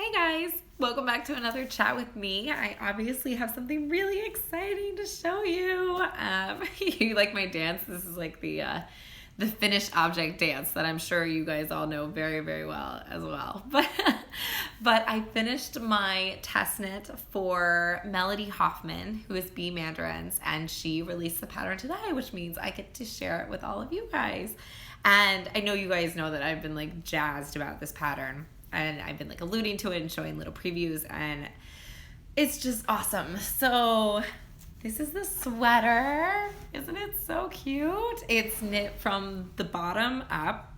Hey guys, welcome back to another chat with me. I obviously have something really exciting to show you. You like my dance? This is like the finished object dance that I'm sure you guys all know very, very well as well. But I finished my test knit for Melody Hoffman, who is Bee Mandarins, and she released the pattern today, which means I get to share it with all of you guys. And I know you guys know that I've been like jazzed about this pattern. And I've been like alluding to it and showing little previews, and it's just awesome. So this is the sweater. Isn't it so cute? It's knit from the bottom up.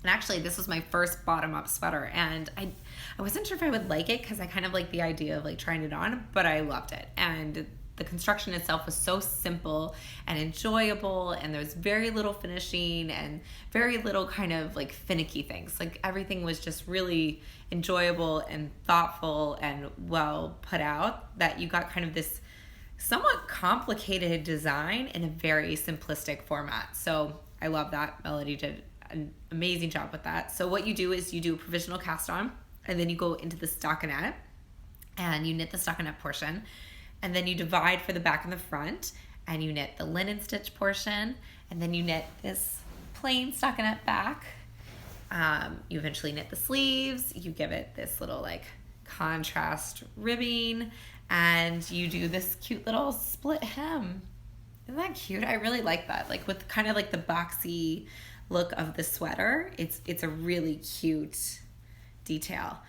And actually, this was my first bottom up sweater, and I wasn't sure if I would like it because I kind of like the idea of like trying it on, but I loved it. And the construction itself was so simple and enjoyable, and there's very little finishing and very little kind of like finicky things. Like everything was just really enjoyable and thoughtful and well put out, that you got kind of this somewhat complicated design in a very simplistic format. So I love that. Melody did an amazing job with that. So what you do is you do a provisional cast on, and then you go into the stockinette and you knit the stockinette portion. And then you divide for the back and the front, and you knit the linen stitch portion, and then you knit this plain stockinette back. You eventually knit the sleeves, you give it this little like contrast ribbing, and you do this cute little split hem. Isn't that cute? I really like that. Like with kind of like the boxy look of the sweater, it's a really cute detail.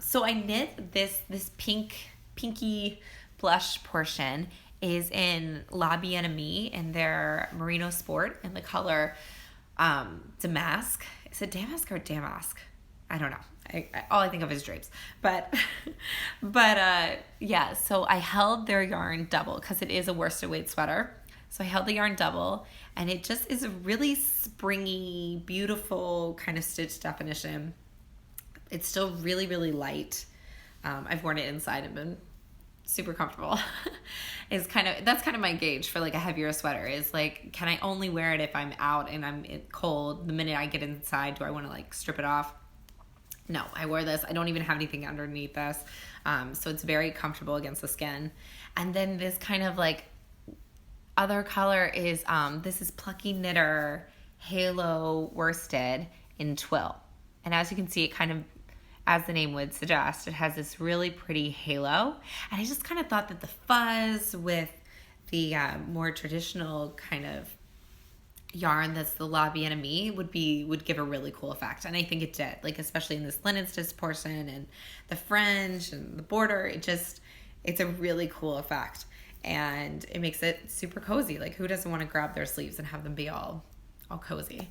So I knit this pinky blush portion is in La Bien-Aimée in their merino sport in the color damask. Is it damask or damask? I don't know. All I think of is drapes. But yeah, so I held their yarn double because it is a worsted weight sweater. So I held the yarn double, and it just is a really springy, beautiful kind of stitch definition. It's still really, really light. I've worn it inside and been super comfortable. That's kind of my gauge for like a heavier sweater, is like, can I only wear it if I'm out and I'm cold? The minute I get inside, do I want to like strip it off? No, I wear this. I don't even have anything underneath this. So it's very comfortable against the skin. And then this kind of like other color is, this is Plucky Knitter Halo Worsted in Twill. And as you can see, it kind of, as the name would suggest, it has this really pretty halo. And I just kind of thought that the fuzz with the more traditional kind of yarn that's the La Bien-Aimée would give a really cool effect. And I think it did, like especially in this linen stitch portion and the fringe and the border. It's a really cool effect. And it makes it super cozy. Like who doesn't want to grab their sleeves and have them be all cozy?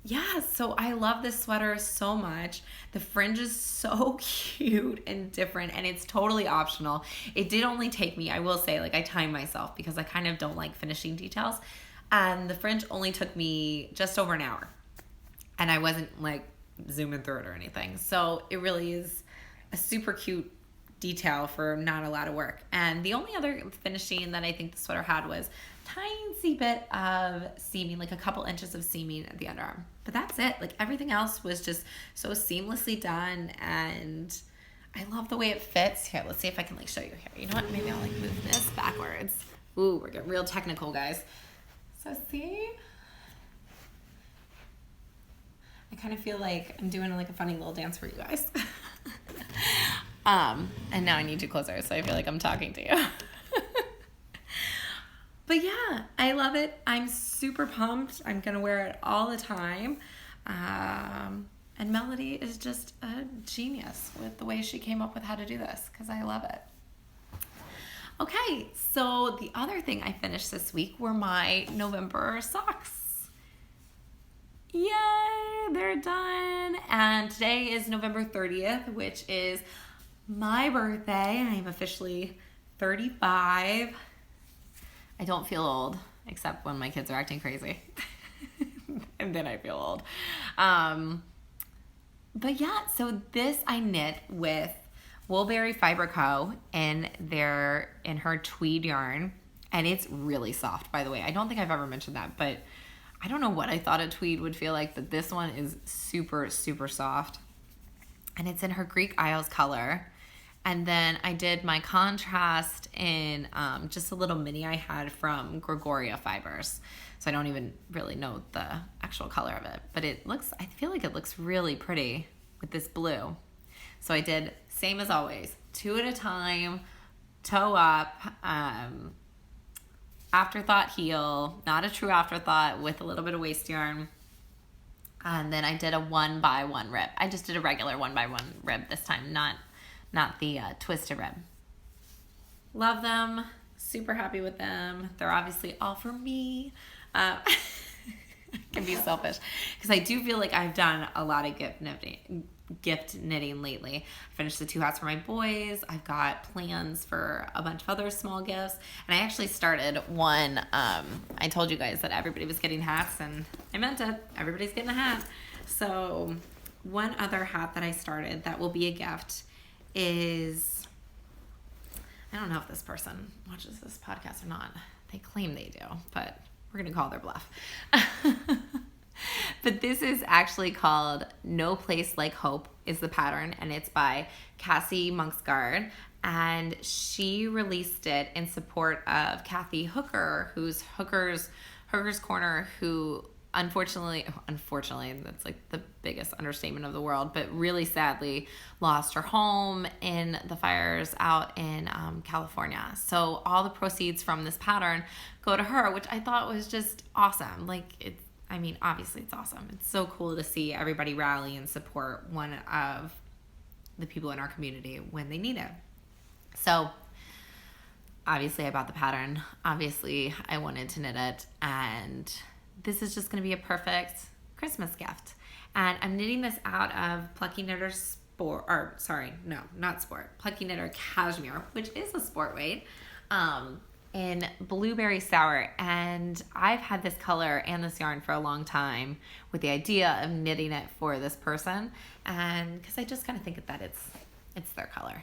Yeah, so I love this sweater so much. The fringe is so cute and different, and it's totally optional. It did only take me, I will say, like I timed myself because I kind of don't like finishing details, and the fringe only took me just over an hour, and I wasn't like zooming through it or anything. So it really is a super cute detail for not a lot of work. And the only other finishing that I think the sweater had was tiny bit of seaming, like a couple inches of seaming at the underarm, but that's it. Like everything else was just so seamlessly done, and I love the way it fits. Here, let's see if I can like show you here. You know what, maybe I'll like move this backwards. Ooh, we're getting real technical, guys. So see, I kind of feel like I'm doing like a funny little dance for you guys. And now I need you closer, so I feel like I'm talking to you. But yeah, I love it. I'm super pumped. I'm going to wear it all the time. And Melody is just a genius with the way she came up with how to do this, because I love it. Okay, so the other thing I finished this week were my November socks. Yay, they're done. And today is November 30th, which is my birthday. I am officially 35. I don't feel old, except when my kids are acting crazy. And then I feel old. But yeah, so this I knit with Woolberry Fiber Co. in her tweed yarn. And it's really soft, by the way. I don't think I've ever mentioned that, but I don't know what I thought a tweed would feel like, but this one is super, super soft. and it's in her Greek Isles color. And then I did my contrast in just a little mini I had from Gregoria Fibers. So I don't even really know the actual color of it, but I feel like it looks really pretty with this blue. So I did, same as always, 2 at a time, toe up, afterthought heel, not a true afterthought, with a little bit of waist yarn. And then I did a 1x1 rib. I just did a regular 1x1 rib this time, not the twisted rib. Love them. Super happy with them. They're obviously all for me. I can be selfish because I do feel like I've done a lot of gift knitting lately. I finished the 2 hats for my boys. I've got plans for a bunch of other small gifts. And I actually started one. I told you guys that everybody was getting hats, and I meant it. Everybody's getting a hat. So one other hat that I started that will be a gift is, I don't know if this person watches this podcast or not. They claim they do, but we're going to call their bluff. But this is actually called No Place Like Hope is the pattern, and it's by Cassie Monksguard. And she released it in support of Kathy Hooker, who's Hooker's Corner, who unfortunately, that's like the biggest understatement of the world, but really sadly lost her home in the fires out in California. So all the proceeds from this pattern go to her, which I thought was just awesome. Like, obviously it's awesome. It's so cool to see everybody rally and support one of the people in our community when they need it. So obviously I bought the pattern. Obviously I wanted to knit it, and this is just going to be a perfect Christmas gift. And I'm knitting this out of Plucky Knitter Plucky Knitter Cashmere, which is a sport weight, in Blueberry Sour. And I've had this color and this yarn for a long time with the idea of knitting it for this person, and because I just kind of think that it's their color.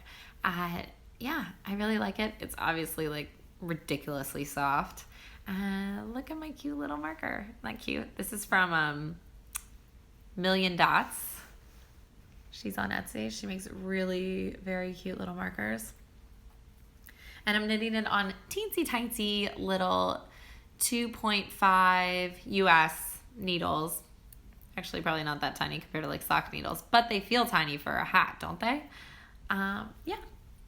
Yeah, I really like it. It's obviously like ridiculously soft. Look at my cute little marker. Isn't that cute? This is from Million Dots. She's on Etsy. She makes really very cute little markers. And I'm knitting it on teensy tiny little 2.5 US needles. Actually, probably not that tiny compared to like sock needles, but they feel tiny for a hat, don't they? Yeah,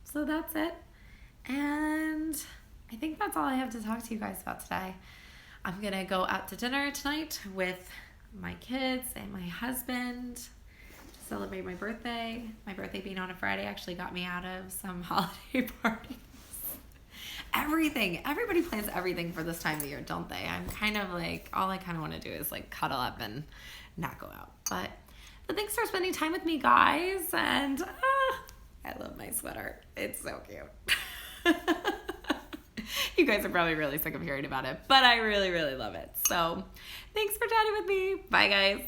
so that's it. And I think that's all I have to talk to you guys about today. I'm going to go out to dinner tonight with my kids and my husband to celebrate my birthday. My birthday being on a Friday actually got me out of some holiday parties. Everything. Everybody plans everything for this time of year, don't they? I'm kind of like, all I kind of want to do is like cuddle up and not go out. But thanks for spending time with me, guys. And I love my sweater. It's so cute. You guys are probably really sick of hearing about it, but I really, really love it. So thanks for chatting with me. Bye, guys.